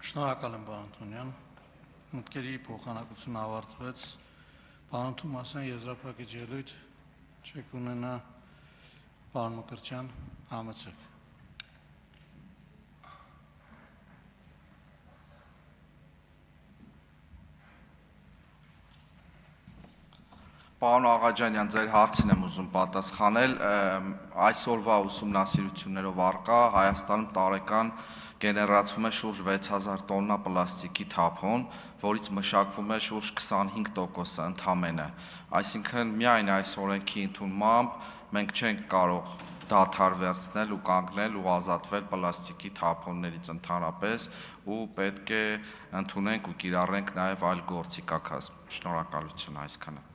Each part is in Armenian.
Շնորհակալ եմ, պարոն Թունյան, մտքերի փոխանակությունը ավարտվեց, պարոն Թումասյան եզրափակիչ ելույթ չեք ունենա, պարոն Մկրտչյան, համեցեք։ Պարոն Աղաջանյան, ձեր հարցին եմ ուզում պատասխանել, այսօրվա ուսումնասիրություններով առկա Հայաստանում տարեկան գեներացվում է շուրջ 6000 տոննա պլաստիկի թափոն, որից մշակվում է շուրջ 25% ընդամենը, այսինքն միայն այս օրենքի ընդունմամբ մենք չենք կարող դադար վերցնել ու կանգնել ու ազատվել պլաստիկի թափոններից ընդհանրապես ու պետք է ընդունենք ու կիրառենք նաև այլ գործիքակազմ, շնորհակալություն այսքանը։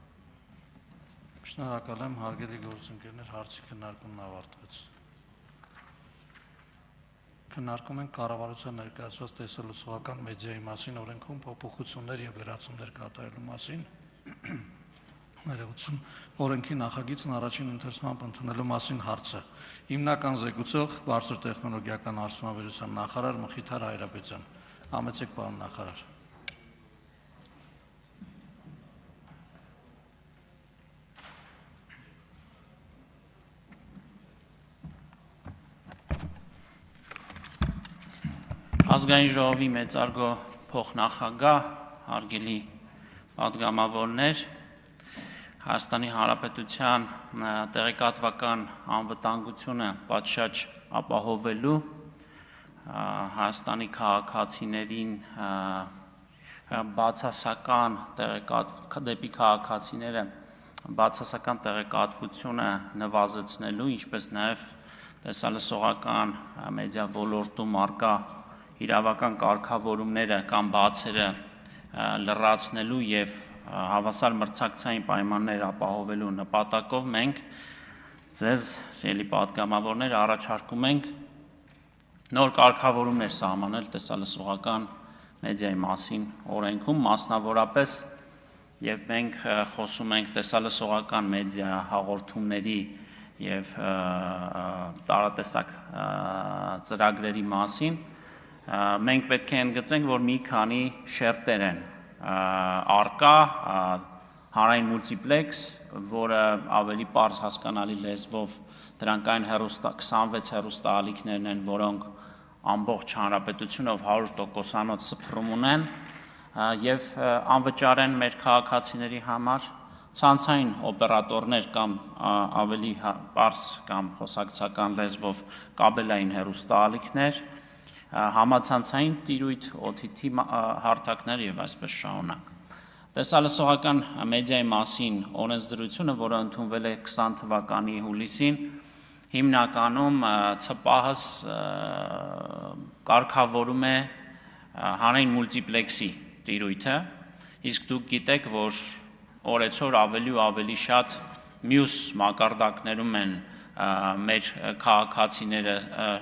Շնորհակալ եմ, հարգելի գործընկերներ, հարցի քննարկումն ավարտվեց։ Քննարկում ենք կառավարության ներկայացված տեսալուսողական մեդիայի մասին օրենքում փոփոխություններ եւ լրացումներ կատարելու մասին։ Ներողություն, օրենքի նախագիծն առաջին ընթերցմամբ ընդունելու մասին հարցը։ Հիմնական զեկուցող բարձր տեխնոլոգիական արդյունաբերության նախարար Մխիթար Հայրապետյան։ Համեցեք, պարոն նախարար։ Ազգային ժողովի մեծարգո փոխնախագահ, հարգելի պատգամավորներ, Հայաստանի Հանրապետության տեղեկատվական անվտանգությունը պատշաճ ապահովելու Հայաստանի քաղաքացիներին բացասական դեպի քաղաքացիները բացասական տեղեկատվությունը նվազեցնելու, ինչպես նաև տեսալսողական մեդիա ոլորտում առկա իրավական կարգավորումները կամ բացերը լրացնելու եւ հավասար մրցակցային պայմաններ ապահովելու նպատակով մենք ձեզ, սիրելի պատգամավորներ, առաջարկում ենք նոր կարգավորումներ սահմանել տեսալսողական մեդիայի մասին օրենքում, մասնավորապես եւ մենք խոսում ենք տեսալսողական մեդիա հաղորդումների եւ տարատեսակ ծրագրերի մասին, մենք պետք է ընդգծենք, որ մի քանի շերտեր են առկա, հանրային մուլտիպլեքս, որը ավելի պարզ հասկանալի լեզվով դրանք այն 26 հեռուստաալիքներն են, որոնք ամբողջ հանրապետությունով 100%-անոց սփռում ունեն եւ անվճար են մեր քաղաքացիների համար, ցանցային օպերատորներ կամ ավելի պարզ կամ խոսակցական լեզվով կաբելային հեռուստաալիքներ, համացանցային տիրույթ, OTT հարթակներ եւ այսպես շարունակ։ Տեսալսողական մեդիայի մասին օրենսդրությունը, որը ընդունվել է 20 թվականի հուլիսին, հիմնականում ՑՊԱՀ-ս կարգավորում է հանրային մուլտիպլեքսի տիրույթը, իսկ դուք գիտեք, որ օրեցօր ավելի ու ավելի շատ մյուս մակարդակներում են մեր քաղաքացիները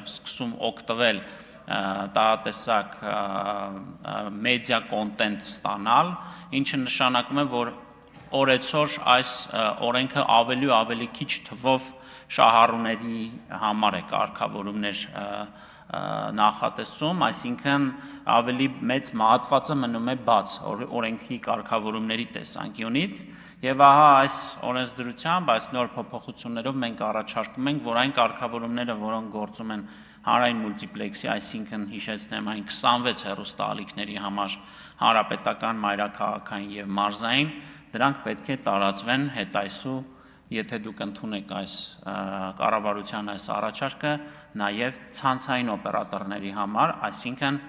սկսում օգտվել տարատեսակ մեդիա կոնտենտ ստանալ, ինչը նշանակում է, որ օրեցօր այս օրենքը ավելի ու ավելի քիչ թվով շահառուների համար է կարգավորումներ նախատեսում, այսինքն ավելի մեծ մահատվածը մնում է բաց օրենքի կարգավորումների տեսանկյունից եւ ահա այս օրենսդրությամբ, այս նոր փոփոխություններով մենք առաջարկում ենք, որ այն կարգավորումները, որոնք գործում են հանրային մուլտիպլեքսի, այսինքն հիշեցնեմ այն 26 հեռուստաալիքների համար հանրապետական, մայրաքաղաքային եւ մարզային, դրանք պետք է տարածվեն հետայսու, եթե դուք ընդունեք այս կառավարության այս առաջարկը, նաեւ ցանցային օպերատորների համար, այսինքն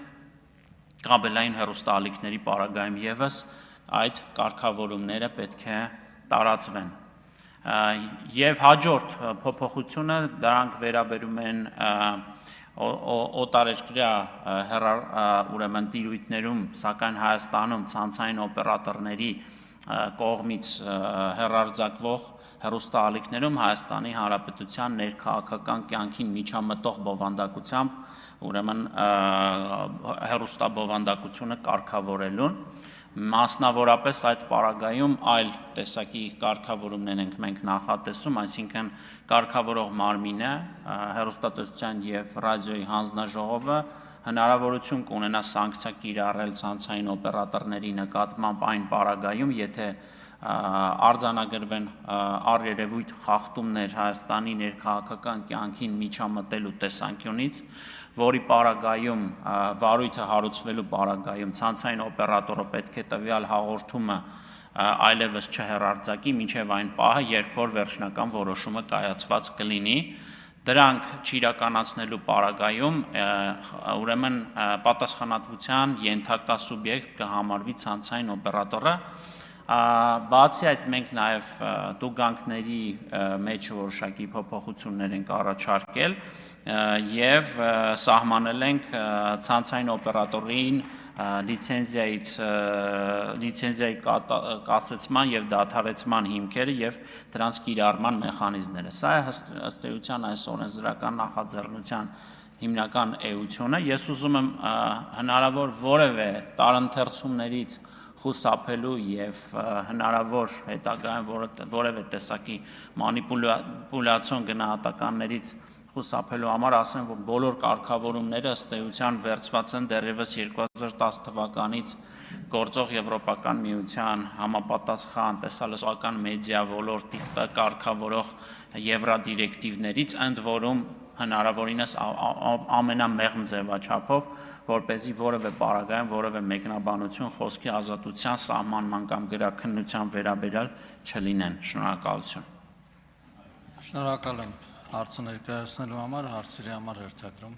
կաբելային հեռուստաալիքների պարագայում եւս այդ կարգավորումները պետք է տարածվեն։ Եվ հաջորդ փոփոխությունը դրանք վերաբերում են օտարերկրյա ուրեմն տիրույթներում, սակայն Հայաստանում ցանցային օպերատորների կողմից հեռարձակվող հեռուստաալիքներում Հայաստանի Հանրապետության ներքաղաքական կյանքին միջամտող բովանդակությամբ, ուրեմն հեռուստաբովանդակությունը կարգավորելուն, Մասնավորապես այդ պարագայում այլ տեսակի կարգավորումներ ենք մենք նախատեսում, այսինքն կարգավորող մարմինը, հեռուստատեսության եւ ռադիոյի հանձնաժողովը հնարավորություն կունենա սանկցիա կիրառել ցանցային օպերատորների նկատմամբ այն պարագայում, եթե արձանագրվեն առերևույթ խախտումներ Հայաստանի ներքաղաքական կյանքին միջամտելու տեսանկյունից, որի պարագայում վարույթը հարուցվելու պարագայում ցանցային օպերատորը պետք է տվյալ հաղորդումը այլևս չհեռարձակի մինչև այն պահը, երբ որ վերջնական որոշումը կայացված կլինի, դրանք չիրականացնելու պարագայում ուրեմն պատասխանատվության ենթակա սուբյեկտ կհամարվի ցանցային օպերատորը։ Բացի այդ մենք նաև տուգանքների մեջ որոշակի փոփոխություններ ենք առաջարկել եւ սահմանել ենք ցանցային օպերատորին լիցենզիայի կասեցման եւ դադարեցման հիմքերը եւ դրանց կիրառման մեխանիզմները։ Սա է ըստ էության այս օրենսդրական նախաձեռնության հիմնական էությունը։ Ես ուզում եմ հնարավոր որևէ տարընթերցումներից խուսափելու եւ հնարավոր հետագայում որևէ տեսակի մանիպուլյացիոն գնահատականներից խուսափելու համար ասեմ, որ բոլոր կարգավորումները ըստ էության վերցված են դեռևս 2010 թվականից գործող Եվրոպական միության համապատասխան տեսալսական մեդիա ոլորտի կարգավորող եվրադիրեկտիվներից, ընդ որում հնարավորինս ամենամեղմ ձևաչափով, որպեսզի որևէ պարագայում որևէ մեկնաբանություն խոսքի ազատության սահմանման կամ գրաքննության վերաբերյալ չլինեն։ Շնորհակալություն։ Շնորհակալ եմ հարցը ներկայացնելու համար, հարցերի համար հերթագրում։